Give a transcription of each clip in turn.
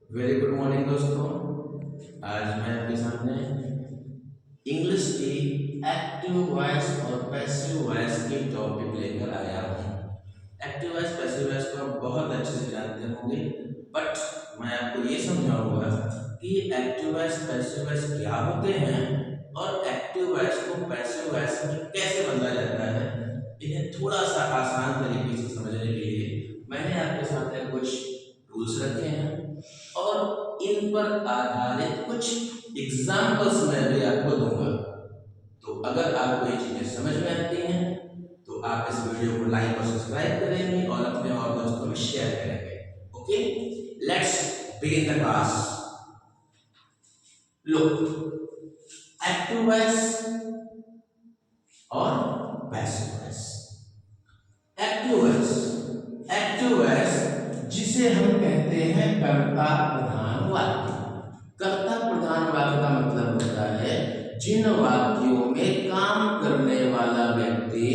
Very good morning दोस्तों। आज मैं आपके सामने इंग्लिश की एक्टिव वॉइस और पैसिव वॉइस की टॉपिक लेकर आया हूँ। एक्टिव वॉइस पैसिव वॉइस को आप बहुत अच्छे से जानते होंगे, बट मैं आपको ये समझाऊंगा कि एक्टिव वॉइस पैसिव वॉइस क्या होते हैं और एक्टिव वॉइस को पैसिव वॉइस में कैसे बदला जाता है। इन्हें थोड़ा सा आसान तरीके से समझने के लिए मैंने आपके सामने कुछ टूल्स रखे हैं और इन पर आधारित कुछ एग्जाम्पल्स मैं भी आपको दूंगा। तो अगर आपको ये चीजें समझ में आती हैं तो आप इस वीडियो को लाइक और सब्सक्राइब करेंगे और अपने और दोस्तों में शेयर करेंगे। Okay, let's begin the class. Look, active voice और पैसिव वॉइस। एक्टिव वॉइस जिसे हम कहते हैं कर्ता प्रधान वाक्य। कर्ता प्रधान वाक्य का मतलब होता है जिन वाक्यों में काम करने वाला व्यक्ति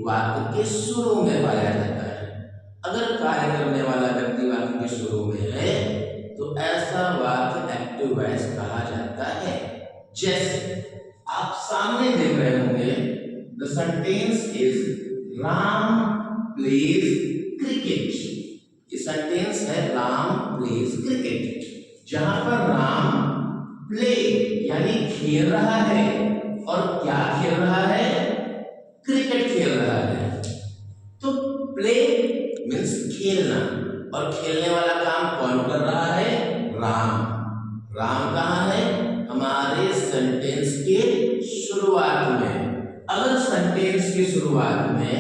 वाक्य के शुरू में पाया जाता है। अगर कार्य करने वाला व्यक्ति वाक्य के शुरू में है तो ऐसा वाक्य एक्टिव वॉइस कहा जाता है। जैसे आप सामने देख रहे होंगे, the sentence is Ram pledge cricket. ये सेंटेंस है राम प्लेज क्रिकेट, जहां पर राम प्ले यानी खेल रहा है। और क्या खेल रहा है? क्रिकेट खेल रहा है। तो प्ले मीन्स खेलना, और खेलने वाला काम कौन कर रहा है? राम। राम कहाँ है? हमारे सेंटेंस के शुरुआत में। अगर सेंटेंस की शुरुआत में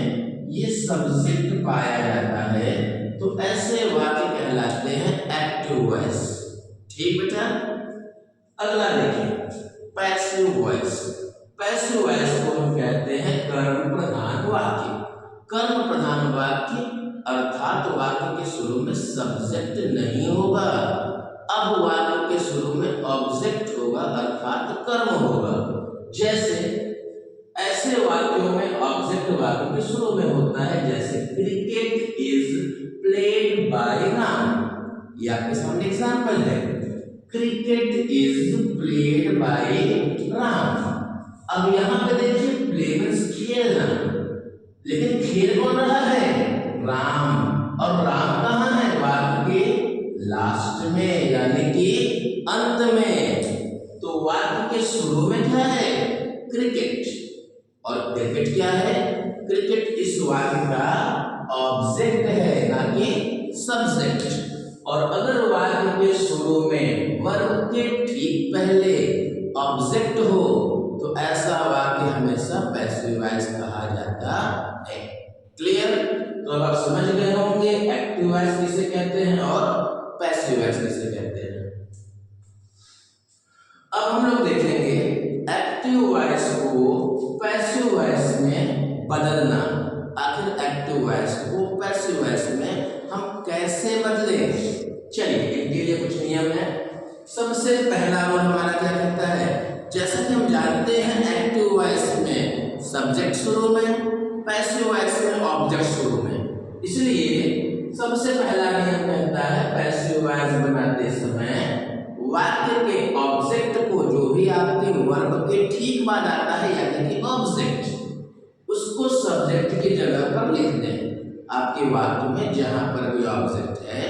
ये सब्जेक्ट पाया जाता है तो ऐसे वाक्य कहलाते हैं एक्टिव वॉइस। ठीक बेटा, अगला देखिए पैसिव वॉइस। पैसिव वॉइस को हम कहते हैं कर्म प्रधान वाक्य। कर्म प्रधान वाक्य अर्थात वाक्य के शुरू में सब्जेक्ट नहीं होगा, अब वाक्य के शुरू में ऑब्जेक्ट होगा अर्थात कर्म होगा। जैसे ऐसे वाक्यों में ऑब्जेक्ट वाक्य के शुरू में होता है, जैसे cricket is played by Ram. ये आपके सामने एग्जांपल है, cricket is played by Ram. अब यहां पे देखिए प्ले मीन्स खेलना, लेकिन खेल कौन रहा है? राम। और राम कहाँ है? वाक्य के लास्ट में यानी कि अंत में। तो वाक्य के शुरू में क्या है? क्रिकेट। और क्रिकेट क्या है? क्रिकेट इस वाक्य का ऑब्जेक्ट है ना कि सब्जेक्ट। और अगर वाक्य के शुरू में वर्ब के ठीक पहले ऑब्जेक्ट हो तो ऐसा वाक्य हमेशा पैसिव वॉइस कहा जाता है। क्लियर? तो अब आप समझ गए होंगे एक्टिव वॉइस किसे कहते हैं और पैसिव वॉइस किसे कहते हैं। अब हम लोग देखेंगे एक्टिव वॉइस को पैसिव वॉइस में बदलना। आखिर एक्टिव वॉइस को पैसिव वॉइस में हम कैसे बदलें? चलिए, इनके लिए कुछ नियम है। सबसे पहला रूल हमारा क्या कहता है? जैसा कि हम जानते हैं एक्टिव वॉइस में सब्जेक्ट शुरू में, पैसिव वॉइस में ऑब्जेक्ट शुरू में। इसलिए सबसे पहला नियम कहता है पैसिव वॉइस बनाते समय वाक्य के ऑब्जेक्ट को, जो भी आपके वर्ब के ठीक बाद आता है यानी कि ऑब्जेक्ट, उसको सब्जेक्ट की जगह पर लिख दें। आपके वाक्य में जहां पर भी ऑब्जेक्ट है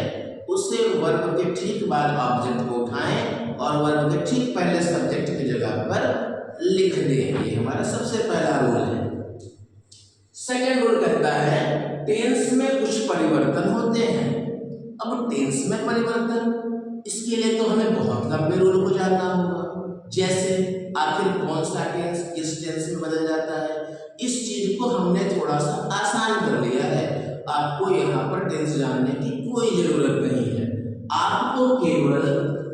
उसे वर्ब के ठीक बाद ऑब्जेक्ट को उठाएं और वर्ब के ठीक पहले सब्जेक्ट की जगह पर लिख दें। ये हमारा सबसे पहला रूल है। सेकेंड रूल कहता है टेंस में कुछ परिवर्तन होते हैं। अब टेंस में परिवर्तन, इसके लिए तो हमें बहुत लंबे रूल को जानना होगा। जैसे आखिर कौन सा टेंस किस टेंस में बदल जाता है, इस चीज को हमने थोड़ा सा आसान कर लिया है। आपको यहाँ पर टेंस जानने की कोई जरूरत नहीं है। आपको केवल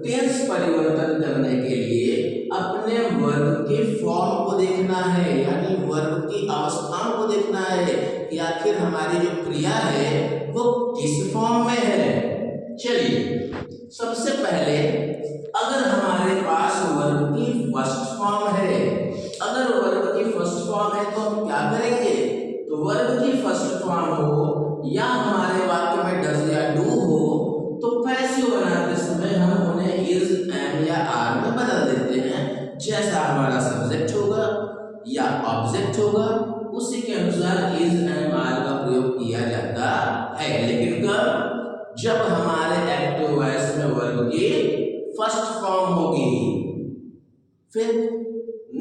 टेंस परिवर्तन करने के लिए अपने वर्ब के फॉर्म को देखना है, यानी वर्ब की अवस्थाओं को देखना है कि आखिर हमारी जो क्रिया है वो किस फॉर्म में है। चलिए, सबसे पहले अगर हमारे पास वर्ब की फर्स्ट फॉर्म है, अगर वर्ब की फर्स्ट फॉर्म है तो हम क्या करेंगे? तो वर्ब की फर्स्ट फॉर्म हो या हमारे वाक्य में डज या डू हो तो पैसिव बनाते समय हम जब हमारे एक्टिव वॉइस में वर्ब की फर्स्ट फॉर्म होगी। फिर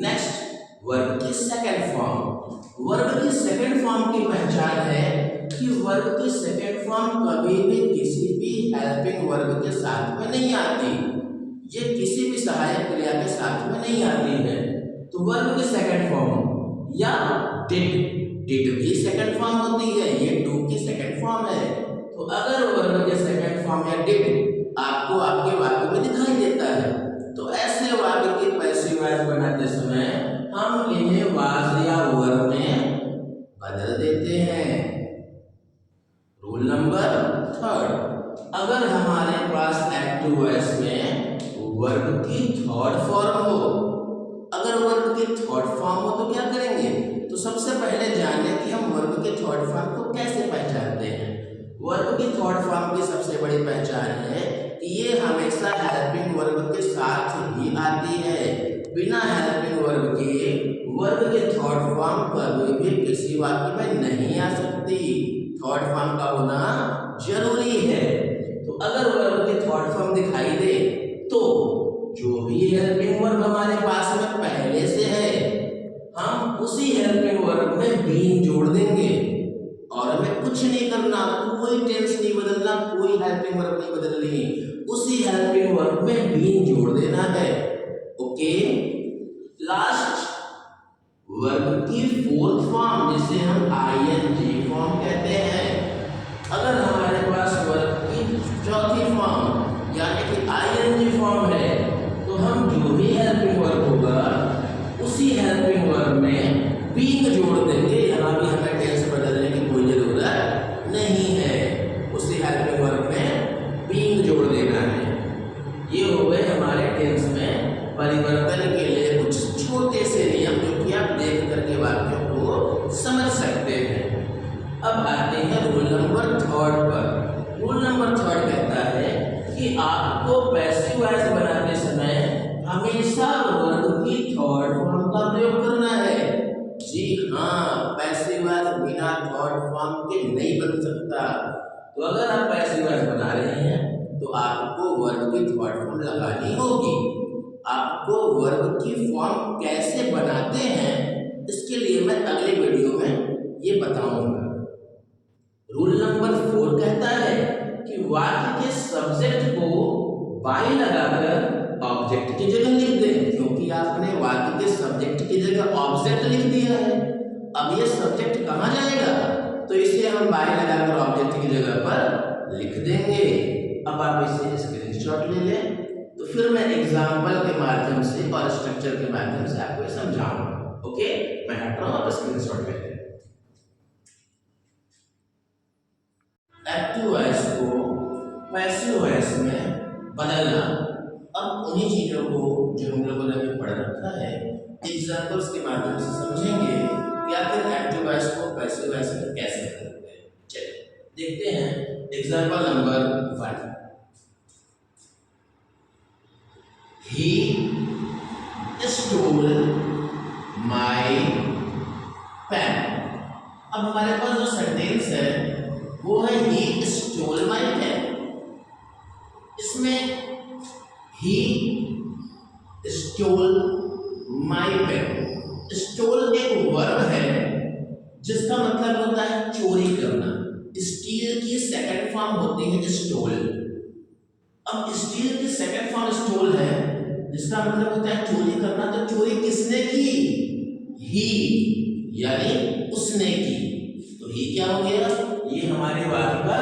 नेक्स्ट वर्ब की सेकंड फॉर्म। वर्ब की सेकंड फॉर्म की पहचान है कि वर्ब की सेकंड फॉर्म कभी भी किसी भी हेल्पिंग वर्ब के साथ में नहीं आती, ये किसी भी सहायक क्रिया के साथ में नहीं आती है। तो वर्ब की सेकंड फॉर्म या डिड भी सेकंड फॉर्म होती है, ये डू की सेकंड फॉर्म है। तो अगर वर्ब के सेकंड फॉर्म या डिड आपको आपके वाक्य में दिखाई देता है तो ऐसे वाक्य की पैसिव वॉइस बनाते समय हम इन्हें वाज या वर्ब में बदल देते हैं। रूल नंबर 3, अगर हमारे पास एक्टिव वॉइस में वर्ब की थर्ड फॉर्म हो, अगर वर्ब की थर्ड फॉर्म हो तो क्या करेंगे? तो सबसे पहले जाने कि हम वर्ब के थर्ड फॉर्म को कैसे पहचानते हैं। वर्ब की थर्ड फॉर्म की सबसे बड़ी पहचान है कि ये हमेशा हेल्पिंग वर्ब के साथ ही आती है। बिना हेल्पिंग वर्ब के वर्ब के थर्ड फॉर्म कभी भी किसी वाक्य में नहीं आ सकती, थर्ड फॉर्म का होना जरूरी है। तो अगर वर्ब की थर्ड फॉर्म दिखाई दे तो जो भी हेल्पिंग वर्ब हमारे पास में पहले से है हम उसी हेल्पिंग वर्ब में बीन जोड़ देंगे और हमें कुछ नहीं करना, कोई टेंस नहीं बदलना, कोई हेल्पिंग वर्ब नहीं बदलनी, उसी हेल्पिंग वर्ब में बीन जोड़ देना है। ओके, लास्ट वर्ब की फोर्थ फॉर्म जिसे हम आईएनजी फॉर्म कहते हैं। अगर हमारे पास वर्ब की चौथी फॉर्म यानी कि आईएनजी फॉर्म है तो हम जो भी हेल्पिंग वर्ब होगा उसी हेल्पिंग वर्ब में बीइंग जोड़ देंगे। यहाँ भी हमें टेंस बदलने की कोई जरूरत नहीं है, उसी हेल्पिंग वर्ब में बीइंग जोड़ देना है। ये हो गए हमारे टेंस में परिवर्तन के लिए कुछ छोटे से नियम जो कि आप देख करके वाक्यों को समझ सकते हैं। अब आते हैं रूल नंबर 3 पर। रूल नंबर 3 कहता है कि आपको पैसिव वॉइस बनाते समय हमेशा वर्ब की थर्ड फॉर्म का प्रयोग करना है। जी हाँ, पैसिव वॉइस बिना थर्ड फॉर्म के नहीं बन सकता। तो अगर आप पैसिव वॉइस बना रहे हैं तो आपको वर्ब की थर्ड फॉर्म लगानी होगी। आपको वर्ब की फॉर्म कैसे बनाते हैं इसके लिए मैं अगले वीडियो में ये बताऊंगा। रूल नंबर 4 कहता है कि वाक्य के सब्जेक्ट को बाई लगाकर ऑब्जेक्ट की जगह लिख दें, क्योंकि आपने वाक्य के सब्जेक्ट की जगह ऑब्जेक्ट लिख दिया है। अब ये सब्जेक्ट कहाँ जाएगा? तो इसे हम बाई लगाकर ऑब्जेक्ट की जगह पर लिख देंगे। अब आप इसे स्क्रीनशॉट ले लें तो फिर मैं एग्जाम्पल के माध्यम से और स्ट्रक्चर के माध्यम से आपको समझाऊंगा। ओके, मैं हट रहा हूं, आप स्क्रीनशॉट ले लें। एक्टिव वॉइस को पैसिव वॉइस में बदलना। अब उन्हीं चीजों को जो हम लोगों ने अभी पढ़ रखा है एग्जाम्पल्स के माध्यम से समझेंगे कि आखिर एक्टिव वॉइस को पैसिव वॉइस में कैसे बदलते हैं। चलिए देखते हैं example number 1। He stole my pen। अब हमारे पास जो सेंटेंस है वो है he stole my pen। इसमें he stole my pen, stole एक वर्ब है जिसका मतलब होता है चोरी करना। स्टील की सेकंड फॉर्म होती है स्टोल। अब स्टील की सेकंड फॉर्म स्टोल है जिसका मतलब होता है चोरी करना। तो चोरी किसने की? ही, यानी उसने की। तो ही क्या हो गया? ये हमारे वाक्य का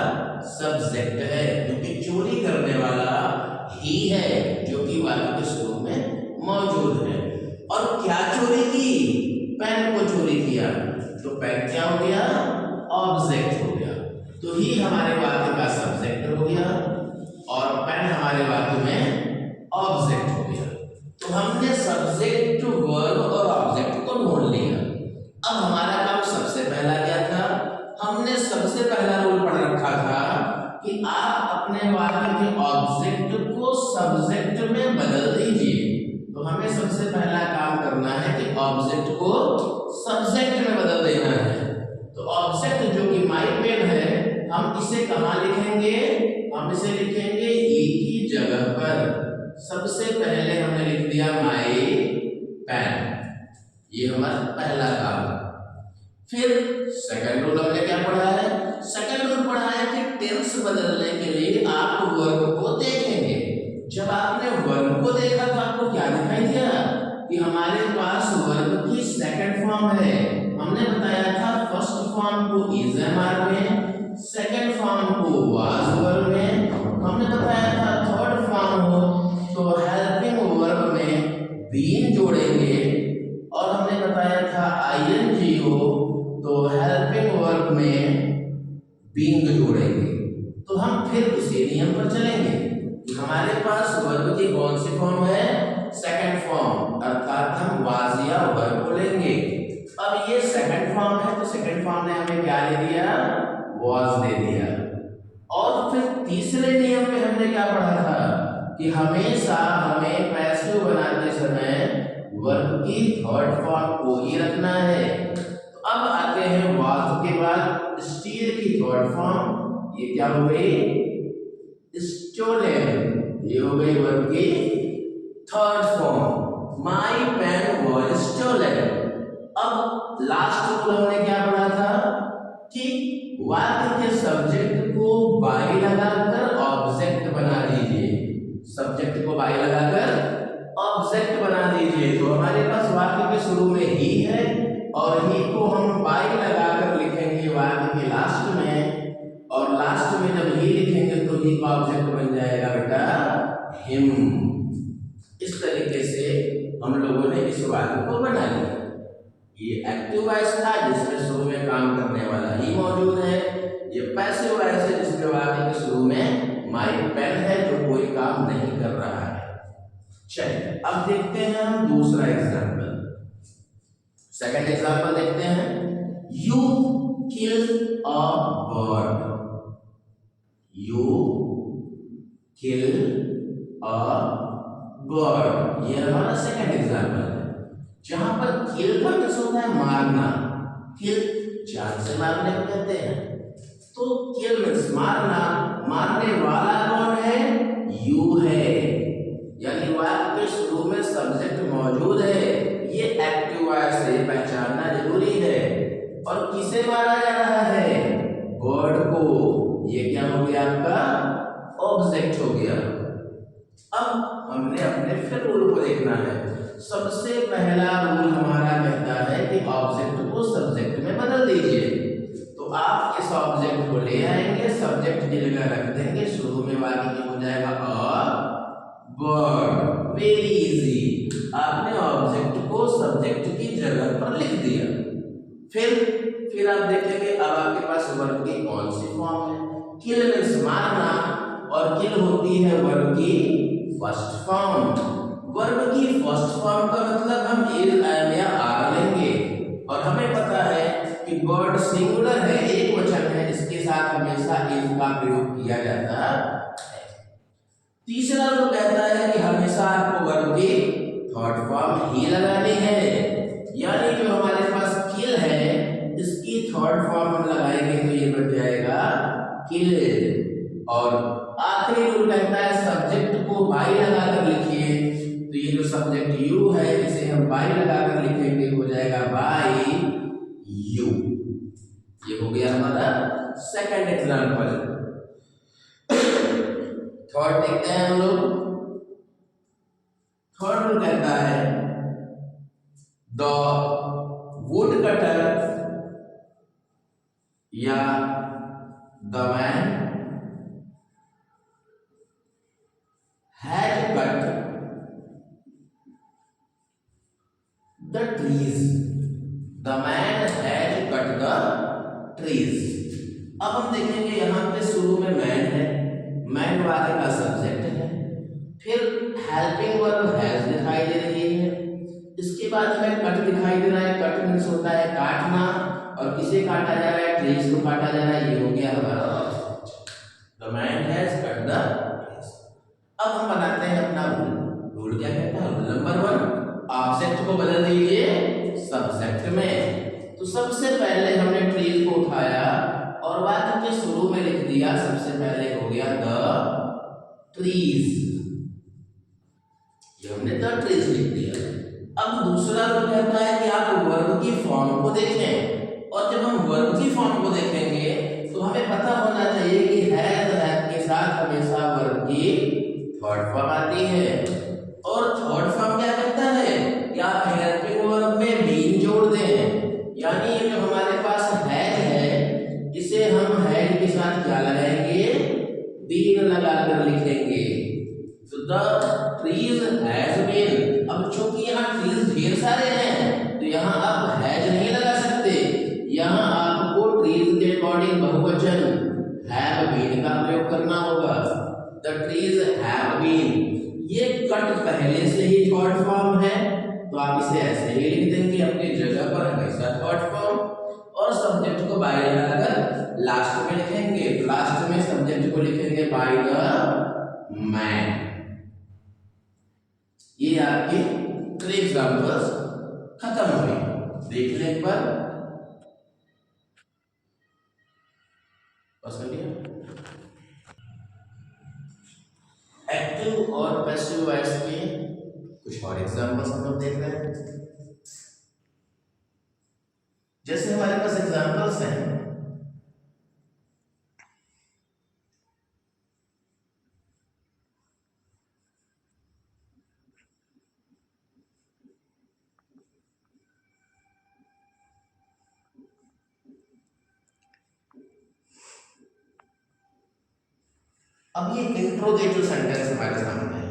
सब्जेक्ट है क्योंकि चोरी करने वाला ही है जो कि वाक्य के शुरू में मौजूद है। और क्या चोरी की? पेन को चोरी किया। तो पेन क्या हो गया? ऑब्जेक्ट हो गया। तो ही हमारे वाक्य का सब्जेक्ट हो गया और पेन हमारे वाक्य में ऑब्जेक्ट हो गया। तो हमने सब्जेक्ट, वर्ब और ऑब्जेक्ट को ढूंढ लिया। अब हमारा काम सबसे पहला क्या था? हमने सबसे पहला रूल पढ़ रखा था कि आप अपने वाक्य के ऑब्जेक्ट को सब्जेक्ट में बदल दीजिए। तो हमें सबसे पहला काम करना है कि ऑब्जेक्ट को सब्जेक्ट में बदल देना है। तो ऑब्जेक्ट जो कि माई पेन है हम इसे कहाँ लिखेंगे? हम इसे लिखेंगे ई की जगह पर। सबसे पहले हमने लिख दिया माई पेन, ये हमारा पहला काम। फिर सेकंड रूल हमने क्या पढ़ा है? सेकंड रूल पढ़ा है कि टेंस बदलने के लिए आप वर्ब को देखेंगे। जब आपने वर्ब को देखा तो आपको क्या दिखाई दिया कि हमारे पास वर्ब की सेकंड फॉर्म है। हमने बताया था फर्स्ट फॉर्म को इज एमआर में, सेकंड फॉर्म को वाज वर्ब में, हमने बताया था थर्ड फॉर्म हो तो हेल्पिंग वर्ब में बीन जोड़ेंगे, और हमने बताया था आईएनजी हो तो हेल्पिंग वर्ब में बीइंग जोड़ेंगे। तो हम फिर उसी नियम पर चलेंगे कि हमारे पास वर्ब की कौन सी फॉर्म है? सेकंड फॉर्म, अर्थात हम वाज या वर्ब को लेंगे। अब ये सेकंड फॉर्म है तो सेकंड फॉर्म ने हमें क्या दे दिया? वाज दे दिया। और फिर तीसरे नियम में हमने क्या पढ़ा था कि हमेशा हमें पैसिव बनाते समय वर्ब की थर्ड फॉर्म को ही रखना है। तो अब आते हैं वाज के बाद स्टील की थर्ड फॉर्म, ये क्या हो गई? स्टोलन। ये हो गई वर्ब की third form, my pen was stolen. अब लास्ट रूल हमने क्या पढ़ा था कि वाक्य के सब्जेक्ट को बाई लगाकर ऑब्जेक्ट बना दीजिए। सब्जेक्ट को बाई लगाकर ऑब्जेक्ट बना दीजिए। तो हमारे पास वाक्य के शुरू में ही है और ही को हम बाई लगाकर लिखेंगे वाक्य के लास्ट में, और लास्ट में जब ही लिखेंगे तो ही का ऑब्जेक्ट बन जाएगा बेटा हिम। इस तरीके से हम लोगों ने इस वाक्य को बना लिया। ये एक्टिव वॉइस था जिसमें शुरू में काम करने वाला ही मौजूद है। ये पैसिव वॉइस है जिसमें वाक्य के शुरू में माई पेन है जो कोई काम नहीं कर रहा है। चलिए अब देखते हैं हम दूसरा एग्जाम्पल। सेकंड एग्जाम्पल देखते हैं। You kill a bird. You kill a bird, ये हमारा सेकंड एग्जाम्पल है। जहां पर किल का मतलब होता है मारना, किल जान से मारने को कहते हैं। तो किल मींस मारना, मारने वाला कौन है? यू है, यानी वाक्य के शुरू में सब्जेक्ट मौजूद है। ये एक्टिव वॉइस से पहचानना जरूरी है। और किसे मारा जा रहा है? बर्ड को। ये क्या हो गया? आपका ऑब्जेक्ट हो गया। अब हमने अपने फिर रूल को देखना है। सबसे पहला रूल हमारा कहता है कि ऑब्जेक्ट को सब्जेक्ट में बदल दीजिए। तो आप इस ऑब्जेक्ट को ले आएंगे, सब्जेक्ट की जगह रख देंगे, शुरू में वाक्य की हो जाएगा अ बर्ड। वेरी इजी, आपने ऑब्जेक्ट को सब्जेक्ट की जगह पर लिख दिया। फिर आप देखेंगे अब आपके पास वर्ब की कौन सी फॉर्म है। किल मींस मारना, और किल होती है वर्ब की फर्स्ट फॉर्म। वर्ब की फर्स्ट फॉर्म का मतलब हम इज एम या आर लेंगे, और हमें पता है कि बर्ड सिंगुलर है, एक वचन है, इसके साथ हमेशा इज का प्रयोग किया जाता है। तीसरा रूल कहता है कि हमेशा आपको वर्ब की थर्ड फॉर्म ही लगानी है, यानी जो हमारे पास किल है इसकी थर्ड फॉर्म हम लगाएंगे तो ये बन जाएगा किल। और आखिरी रूल कहता है सब्जेक्ट को बाई लगाकर लिखिए। तो ये जो सब्जेक्ट यू है इसे हम बाई लगाकर लिखेंगे, हो जाएगा बाई यू। ये हो गया हमारा सेकंड एग्जांपल। थर्ड देखते हैं हम लोग। थर्ड रूल कहता है द वुड कटर या the man had cut the trees. The man had cut the trees. अब हम देखेंगे यहां पे शुरू में मैन है, मैन वाक्य का सब्जेक्ट है, फिर हेल्पिंग वर्ब हैज दिखाई दे रही है, इसके बाद हमें कट दिखाई दे रहा है। कट मींस होता है काटना, और किसे काटा जा रहा है? ट्रीज को काटा जा रहा है। ये हो गया हमारा object, the man has cut the trees. अब हम बनाते हैं अपना रूल। रूल क्या कहता है? रूल नंबर 1, ऑब्जेक्ट को बदल दीजिए सब्जेक्ट में। तो सबसे पहले हमने ट्रीज को उठाया और वाक्य के शुरू में लिख दिया, सबसे पहले हो गया द ट्रीज, ये हमने द ट्रीज लिख दिया। अब दूसरा रूल कहता है कि आप वर्ब की फॉर्म को देखें, और जब हम वर्ब की फॉर्म को देखेंगे तो हमें पता होना चाहिए कि हैज के साथ हमेशा वर्ब की थर्ड फॉर्म आती है। और थर्ड फॉर्म क्या कहता है कि आप हेल्पिंग वर्ब में बीन जोड़ दें, यानी ये जो हमारे पास हैज है इसे हम हैज के साथ क्या लगाएंगे, बीन लगाकर लिखेंगे। तो द ट्रीज हैज बीन, अब चूंकि यहाँ ट्रीज ढेर सारे हैं तो यहाँ आप हैज नहीं लगा सकते, यहाँ आपको ट्रीज के अकॉर्डिंग बहुवचन हैव बीन का प्रयोग करना होगा। द ट्रीज हैव बीन, ये कट पहले से ही थर्ड फॉर्म है तो आप इसे ऐसे ही लिख देंगे अपनी जगह पर हमेशा थर्ड फॉर्म, और सब्जेक्ट को बाय लगाकर लास्ट में लिखेंगे। तो लास्ट में सब्जेक्ट को लिखेंगे बाय द मैन। ये आपके 3 एग्जांपल्स खत्म हुए। देखने पर एक्टिव और पैसिव वॉइस के कुछ और एग्जांपल्स हम लोग देख रहे हैं। जैसे हमारे पास एग्जांपल्स हैं, अब ये इंट्रोगेटिव सेंटेंस हमारे सामने है,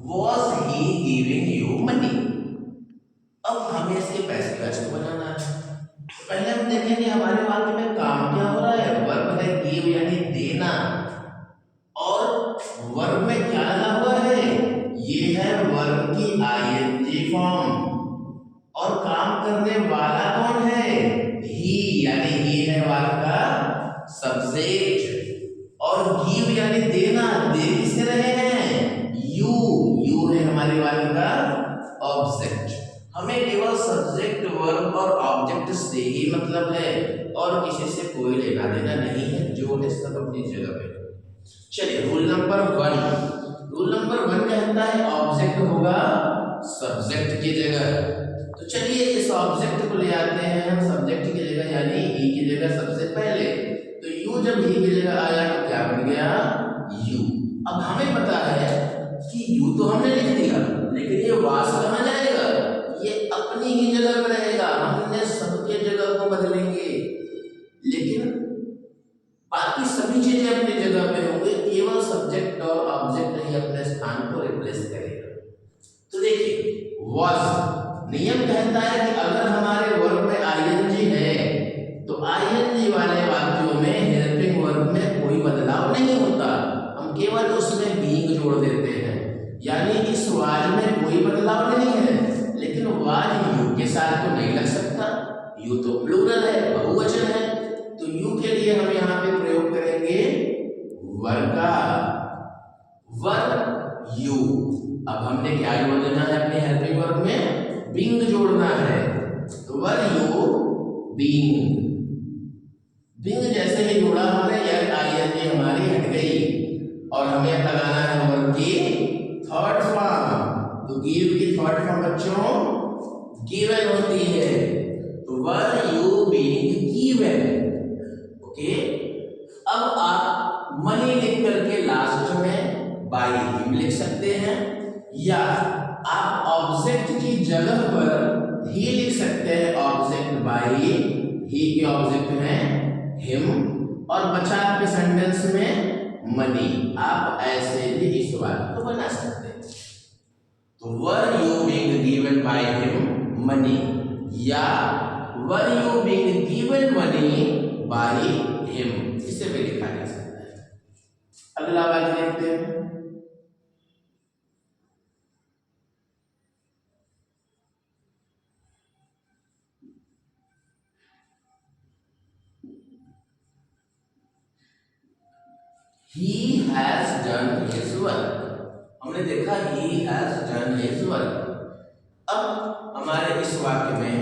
was he giving you money. अब हमें इसके पैसे का को बनाना है। तो पहले हम देखेंगे हमारे वाक्य में काम क्या हो रहा है। वर्ब है गिव यानी देना, और वर्ब में क्या लगा हुआ है, ये है वर्ब की आईएनजी फॉर्म, और काम करने वाला कौन है, ही, यानी ही है वाक्य का सब्जेक्ट, और गिव यानी देना, दे किससे रहे हैं, यू, यू है हमारे वाक्य का ऑब्जेक्ट। हमें केवल सब्जेक्ट वर्ब और ऑब्जेक्ट से ही मतलब है, और किसी से कोई लेना देना नहीं है, जो है सब अपनी जगह पे। चलिए रूल नंबर 1, रूल नंबर 1 कहता है ऑब्जेक्ट होगा सब्जेक्ट की जगह। तो चलिए इस ऑब्जेक्ट को ले आते हैं हम सब्जेक्ट की जगह, यानी ही की जगह सबसे पहले। तो यू जब ही की जगह आया तो क्या बन गया, यू। अब हमें पता है कि यू तो हमने लिख दिया, लेकिन ये वास कहाँ जाएगा, ये अपनी ही जगह पर रहेगा, हमने सबके जगह को बदलेंगे, लेकिन बाकी सभी चीजें अपनी जगह पे होंगे, केवल सब्जेक्ट और ऑब्जेक्ट ही अपने स्थान को रिप्लेस करेगा। तो देखिए वाज नियम कहता है कि अगर हमारे वर्ब में आईएनजी है तो आईएनजी वाले वाक्यों में हेल्पिंग वर्ब में कोई बदलाव नहीं होता, हम केवल उसमें बीइंग जोड़ देते हैं, यानी इस वाज में कोई बदलाव नहीं है। लेकिन वाज यू के साथ तो नहीं लग सकता, यू तो प्लूरल है, बहुवचन है, तो यू के लिए हम यहाँ पे प्रयोग करेंगे वर का, वर यू। अब हमने क्या जोड़ देना है अपने हेल्पिंग वर्ब में, बीइंग जोड़ना है, तो वर यू बीइंग। बीइंग जैसे ही जोड़ा हमने, यार आईएनजी हमारी हट गई, और हमें लगाना है वर्ब की थर्ड फॉर्म। तो गिव की थर्ड फॉर्म बच्चों गिवन होती है, तो were you being given. Okay, अब आप मनी लिख करके लास्ट में बाय हिम लिख सकते हैं, या आप ऑब्जेक्ट की जगह पर ही लिख सकते हैं, ऑब्जेक्ट बाय ही के ऑब्जेक्ट हैं हिम, और बचा आपके सेंटेंस में मनी। आप ऐसे भी इस वाक्य को बना सकते हैं। तो were you being given by him money, या were you being given money by him, इसे भी लिखा जा सकता है। अगला वाक्य देखते हैं। He has done his work, हमने देखा he has done his work। अब हमारे इस वाक्य में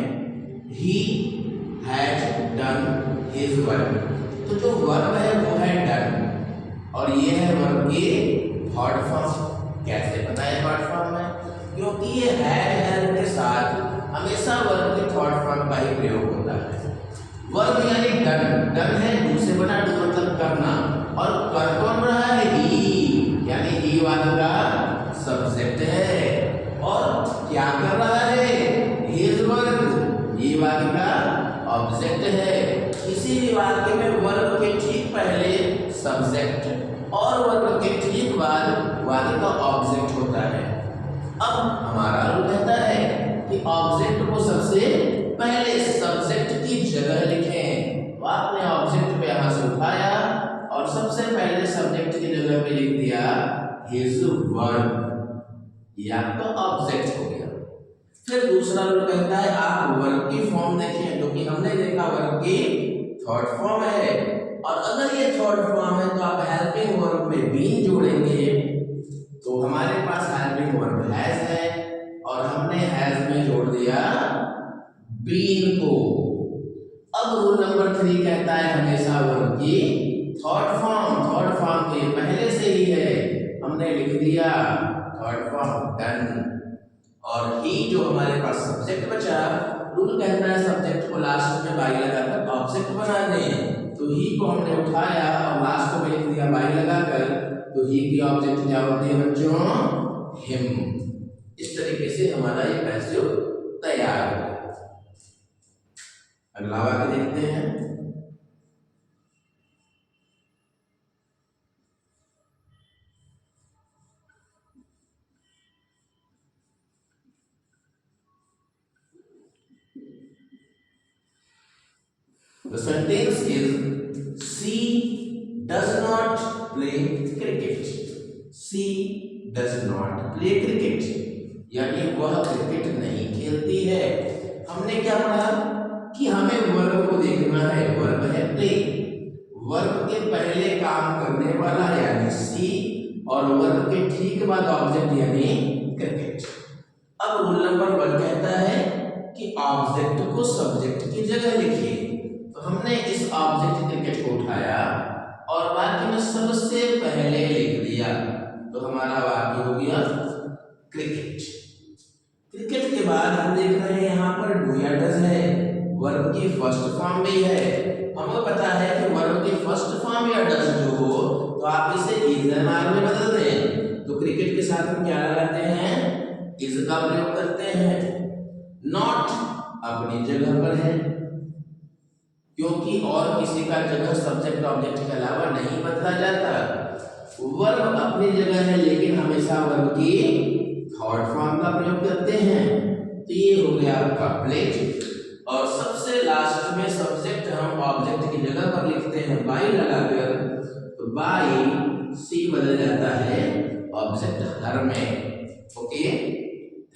he has done his work, तो जो वर्ब है वो है done, और ये है वर्ब की थर्ड फॉर्म। कैसे पता है थर्ड फॉर्म है? क्योंकि ये हैड के साथ हमेशा वर्ब की थर्ड फॉर्म का ही प्रयोग होता है। वर्ब यानी डन, डन है डू से बना, डू मतलब करना, और कर कौन रहा है? ही, यानी ही वाला का सब्जेक्ट है। और क्या कर रहा है? हिज वर्ब, ये वाला का ऑब्जेक्ट है। किसी भी वाक्य में वर्ब के ठीक पहले सब्जेक्ट और वर्ब के ठीक बाद वाक्य का ऑब्जेक्ट होता है। अब हमारा रूल कहता है कि ऑब्जेक्ट को सबसे पहले सब्जेक्ट की जगह लिखें। तो आपने ऑब्जेक्ट पे यहां से उठाया और सबसे पहले सब्जेक्ट की जगह पे लिख दिया हिज वर्ब, ये आपका ऑब्जेक्ट हो गया। फिर दूसरा रूल कहता है आप वर्ब की फॉर्म देखें, क्योंकि हमने देखा वर्ब की थर्ड फॉर्म है, और अगर ये थर्ड फॉर्म है तो आप हेल्पिंग वर्ब में बीन जोड़ेंगे। तो हमारे पास हेल्पिंग वर्ब हैज है और हमने हैज में जोड़ दिया बीन को। अब रूल नंबर 3 कहता है हमेशा वर्ब की थर्ड फॉर्म तो ये पहले से ही है, हमने लिख दिया थर्ड फॉर्म डन। और ही जो हमारे पास सब्जेक्ट बचा, रूल कहता है सब्जेक्ट को लास्ट में बाई लगाकर ऑब्जेक्ट बना दें। तो ही को हमने उठाया और लास्ट में लिख दिया बाई लगाकर, तो ही की ऑब्जेक्ट क्या होती है बच्चों? हिम। इस तरीके से हमारा ये पैसिव तैयार हो गया। अगला वाक्य देखते हैं। The sentence is she does not play cricket. She does not play cricket, यानी वह क्रिकेट नहीं खेलती है। हमने क्या पढ़ा कि हमें वर्ब को देखना है। वर्ब है प्ले, वर्ब के पहले काम करने वाला यानी सी, और वर्ब के ठीक बाद ऑब्जेक्ट यानी क्रिकेट। अब रूल नंबर 1 कहता है कि ऑब्जेक्ट को सब्जेक्ट की जगह लिखिए। तो हमने इस ऑब्जेक्ट क्रिकेट को उठाया और वाक्य में सबसे पहले लिख दिया, तो हमारा वाक्य हो गया क्रिकेट। क्रिकेट के बाद हम देख रहे हैं यहाँ पर डू या डज है, वर्ब की फर्स्ट फॉर्म भी है। हमें पता है कि वर्ब की फर्स्ट फॉर्म या डज जो हो तो आप इसे इज एंड आर में बदल दें। तो क्रिकेट के साथ हम क्या लगाते हैं? इज का प्रयोग करते हैं। नॉट अपनी जगह पर है, क्योंकि और किसी का जगह सब्जेक्ट ऑब्जेक्ट के अलावा नहीं बदला जाता। वर्ब अपनी जगह है, लेकिन हमेशा वर्ब की थर्ड फॉर्म का प्रयोग करते हैं। तो ये हो गया आपका प्लेट। और सबसे लास्ट में सब्जेक्ट हम ऑब्जेक्ट की जगह पर लिखते हैं बाई लगाकर, तो बाई सी बदल जाता है ऑब्जेक्ट हर में। Okay,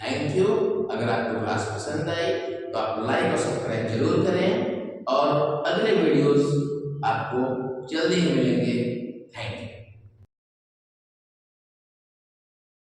thank you. अगर आपको क्लास पसंद आई तो आप लाइक और सब्सक्राइब जरूर करें, और अगले वीडियोस आपको जल्दी ही मिलेंगे।